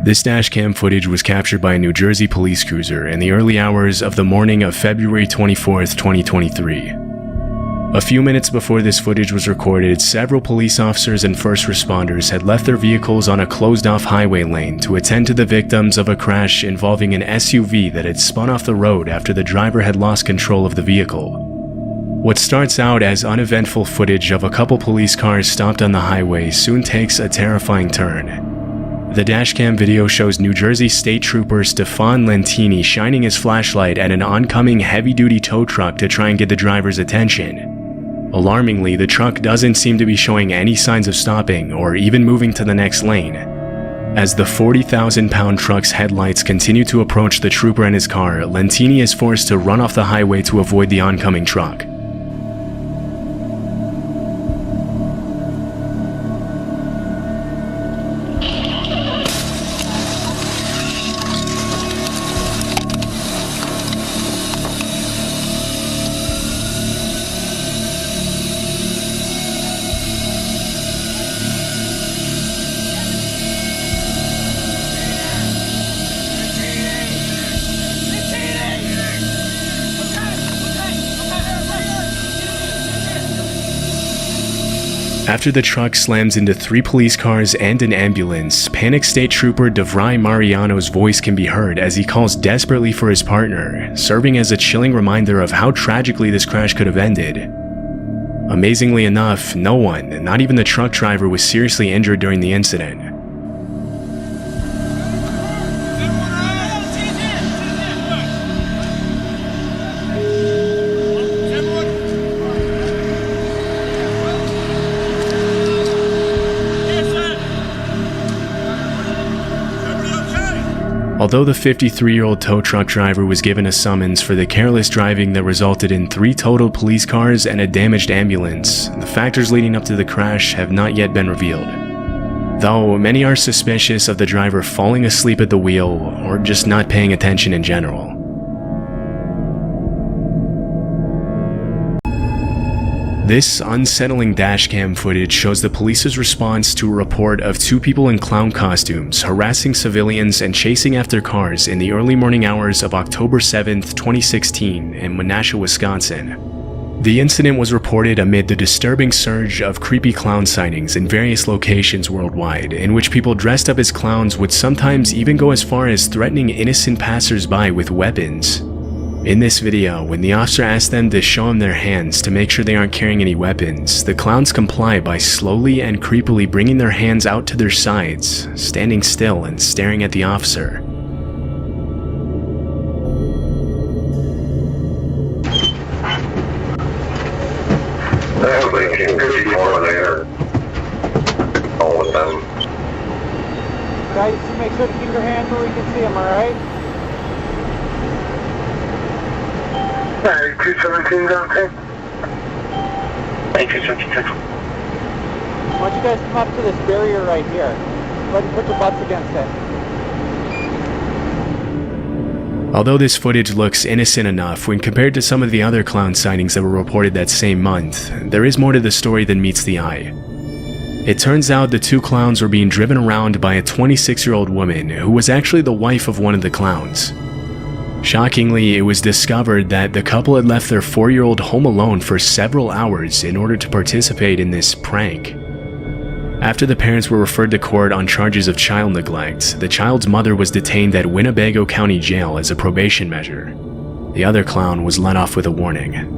This dashcam footage was captured by a New Jersey police cruiser in the early hours of the morning of February 24th, 2023. A few minutes before this footage was recorded, several police officers and first responders had left their vehicles on a closed-off highway lane to attend to the victims of a crash involving an SUV that had spun off the road after the driver had lost control of the vehicle. What starts out as uneventful footage of a couple police cars stopped on the highway soon takes a terrifying turn. The dashcam video shows New Jersey State Trooper Stefan Lentini shining his flashlight at an oncoming heavy-duty tow truck to try and get the driver's attention. Alarmingly, the truck doesn't seem to be showing any signs of stopping or even moving to the next lane. As the 40,000-pound truck's headlights continue to approach the trooper and his car, Lentini is forced to run off the highway to avoid the oncoming truck. After the truck slams into 3 police cars and an ambulance, panicked State Trooper DeVry Mariano's voice can be heard as he calls desperately for his partner, serving as a chilling reminder of how tragically this crash could have ended. Amazingly enough, no one, not even the truck driver, was seriously injured during the incident. Although the 53-year-old tow truck driver was given a summons for the careless driving that resulted in 3 totaled police cars and a damaged ambulance, the factors leading up to the crash have not yet been revealed. Though many are suspicious of the driver falling asleep at the wheel or just not paying attention in general. This unsettling dashcam footage shows the police's response to a report of 2 people in clown costumes harassing civilians and chasing after cars in the early morning hours of October 7, 2016 in Menasha, Wisconsin. The incident was reported amid the disturbing surge of creepy clown sightings in various locations worldwide, in which people dressed up as clowns would sometimes even go as far as threatening innocent passers-by with weapons. In this video, when the officer asks them to show him their hands to make sure they aren't carrying any weapons, the clowns comply by slowly and creepily bringing their hands out to their sides, standing still and staring at the officer. Guys, make sure to keep your hands where we can see them, alright? 217 down 10. 217. I want you guys to come up to this barrier right here. Go ahead and put your butts against it. Although this footage looks innocent enough when compared to some of the other clown sightings that were reported that same month, there is more to the story than meets the eye. It turns out the 2 clowns were being driven around by a 26-year-old woman who was actually the wife of one of the clowns. Shockingly, it was discovered that the couple had left their 4-year-old home alone for several hours in order to participate in this prank. After the parents were referred to court on charges of child neglect, the child's mother was detained at Winnebago County Jail as a probation measure. The other clown was let off with a warning.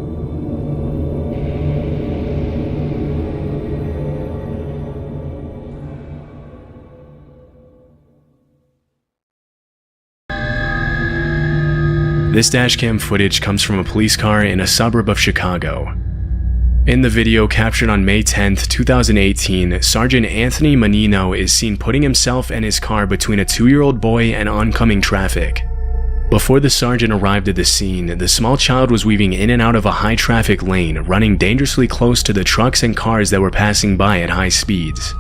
This dashcam footage comes from a police car in a suburb of Chicago. In the video captured on May 10, 2018, Sergeant Anthony Menino is seen putting himself and his car between a 2-year-old boy and oncoming traffic. Before the sergeant arrived at the scene, the small child was weaving in and out of a high-traffic lane, running dangerously close to the trucks and cars that were passing by at high speeds.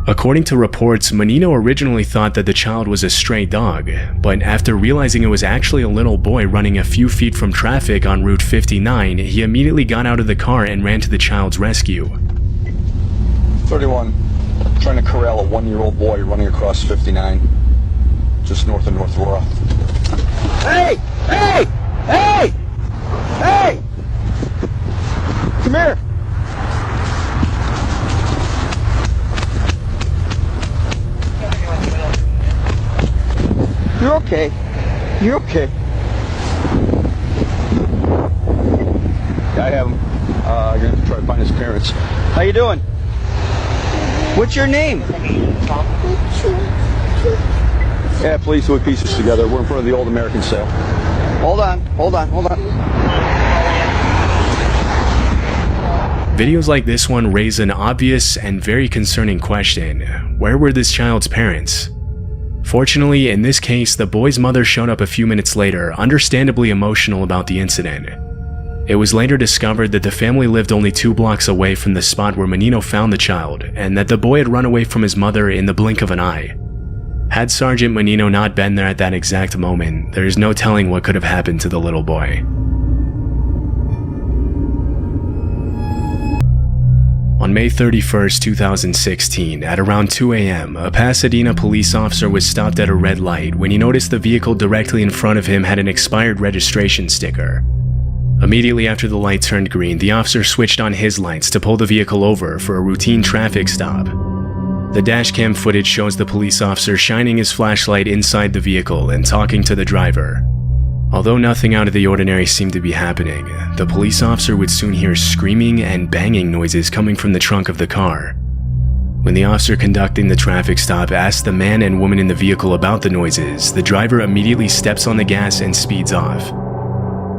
According to reports, Menino originally thought that the child was a stray dog, but after realizing it was actually a little boy running a few feet from traffic on Route 59, he immediately got out of the car and ran to the child's rescue. 31, trying to corral a 1-year-old boy running across 59. just north of North Aurora. Hey! Hey! Hey! Hey! Come here! You're okay. You're okay. Yeah, I have him. I'm going to try to find his parents. How you doing? What's your name? Yeah, police put pieces together. We're in front of the old American sale. Hold on. Videos like this one raise an obvious and very concerning question. Where were this child's parents? Fortunately, in this case, the boy's mother showed up a few minutes later, understandably emotional about the incident. It was later discovered that the family lived only 2 blocks away from the spot where Menino found the child, and that the boy had run away from his mother in the blink of an eye. Had Sergeant Menino not been there at that exact moment, there is no telling what could have happened to the little boy. On May 31st, 2016, at around 2 a.m., a Pasadena police officer was stopped at a red light when he noticed the vehicle directly in front of him had an expired registration sticker. Immediately after the light turned green, the officer switched on his lights to pull the vehicle over for a routine traffic stop. The dashcam footage shows the police officer shining his flashlight inside the vehicle and talking to the driver. Although nothing out of the ordinary seemed to be happening, the police officer would soon hear screaming and banging noises coming from the trunk of the car. When the officer conducting the traffic stop asked the man and woman in the vehicle about the noises, the driver immediately steps on the gas and speeds off.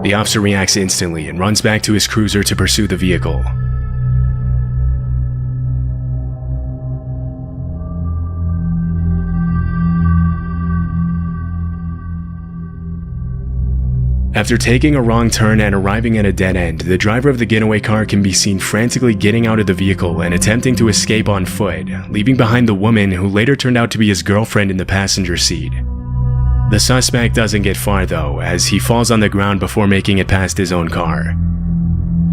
The officer reacts instantly and runs back to his cruiser to pursue the vehicle. After taking a wrong turn and arriving at a dead end, the driver of the getaway car can be seen frantically getting out of the vehicle and attempting to escape on foot, leaving behind the woman who later turned out to be his girlfriend in the passenger seat. The suspect doesn't get far though, as he falls on the ground before making it past his own car.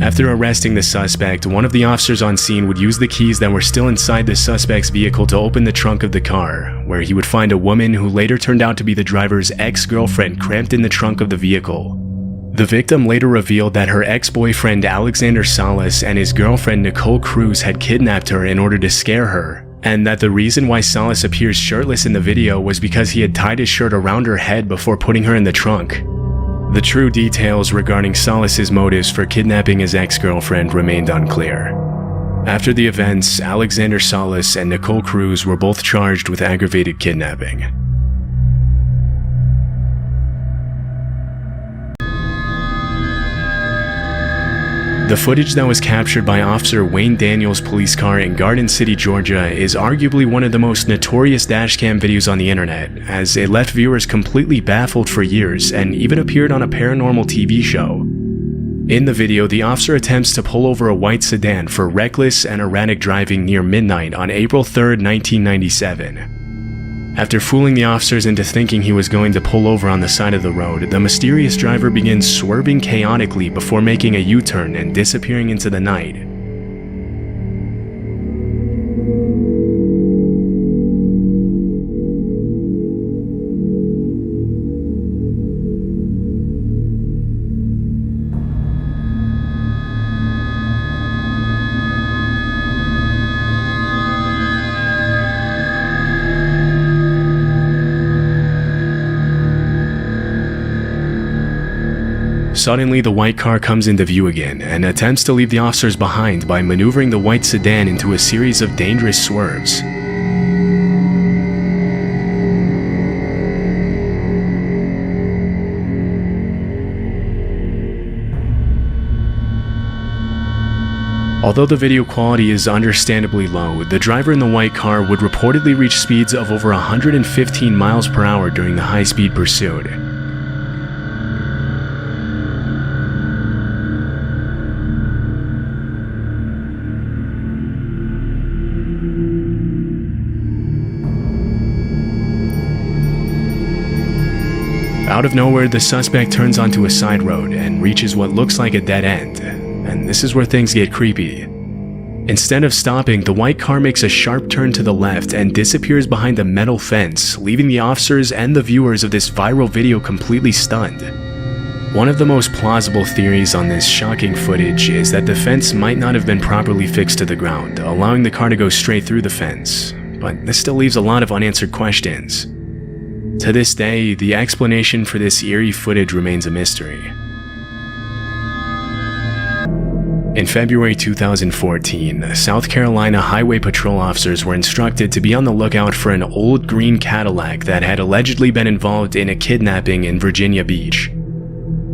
After arresting the suspect, one of the officers on scene would use the keys that were still inside the suspect's vehicle to open the trunk of the car, where he would find a woman who later turned out to be the driver's ex-girlfriend cramped in the trunk of the vehicle. The victim later revealed that her ex-boyfriend Alexander Salas and his girlfriend Nicole Cruz had kidnapped her in order to scare her, and that the reason why Salas appears shirtless in the video was because he had tied his shirt around her head before putting her in the trunk. The true details regarding Salas's motives for kidnapping his ex-girlfriend remained unclear. After the events, Alexander Salas and Nicole Cruz were both charged with aggravated kidnapping. The footage that was captured by Officer Wayne Daniels' police car in Garden City, Georgia is arguably one of the most notorious dashcam videos on the internet, as it left viewers completely baffled for years and even appeared on a paranormal TV show. In the video, the officer attempts to pull over a white sedan for reckless and erratic driving near midnight on April 3rd, 1997. After fooling the officers into thinking he was going to pull over on the side of the road, the mysterious driver begins swerving chaotically before making a U-turn and disappearing into the night. Suddenly, the white car comes into view again and attempts to leave the officers behind by maneuvering the white sedan into a series of dangerous swerves. Although the video quality is understandably low, the driver in the white car would reportedly reach speeds of over 115 miles per hour during the high-speed pursuit. Out of nowhere, the suspect turns onto a side road and reaches what looks like a dead end, and this is where things get creepy. Instead of stopping, the white car makes a sharp turn to the left and disappears behind a metal fence, leaving the officers and the viewers of this viral video completely stunned. One of the most plausible theories on this shocking footage is that the fence might not have been properly fixed to the ground, allowing the car to go straight through the fence, but this still leaves a lot of unanswered questions. To this day, the explanation for this eerie footage remains a mystery. In February 2014, South Carolina Highway Patrol officers were instructed to be on the lookout for an old green Cadillac that had allegedly been involved in a kidnapping in Virginia Beach.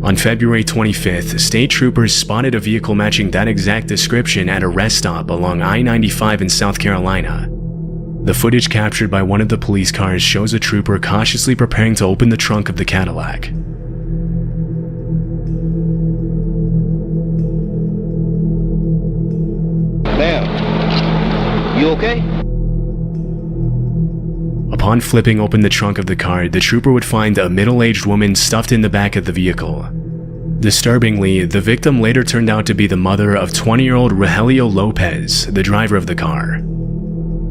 On February 25th, state troopers spotted a vehicle matching that exact description at a rest stop along I-95 in South Carolina. The footage captured by one of the police cars shows a trooper cautiously preparing to open the trunk of the Cadillac. Ma'am, you okay? Upon flipping open the trunk of the car, the trooper would find a middle-aged woman stuffed in the back of the vehicle. Disturbingly, the victim later turned out to be the mother of 20-year-old Rogelio Lopez, the driver of the car.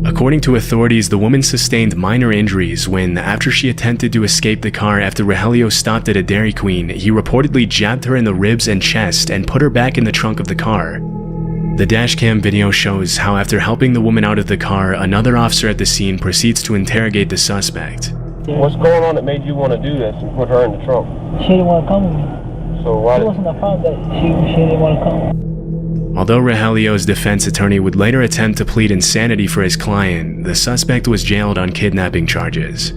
According to authorities, the woman sustained minor injuries when, after she attempted to escape the car after Rogelio stopped at a Dairy Queen, he reportedly jabbed her in the ribs and chest and put her back in the trunk of the car. The dashcam video shows how, after helping the woman out of the car, another officer at the scene proceeds to interrogate the suspect. What's going on that made you want to do this and put her in the trunk? She didn't want to come with me. So why? It wasn't a problem that she didn't want to come. Although Rogelio's defense attorney would later attempt to plead insanity for his client, the suspect was jailed on kidnapping charges.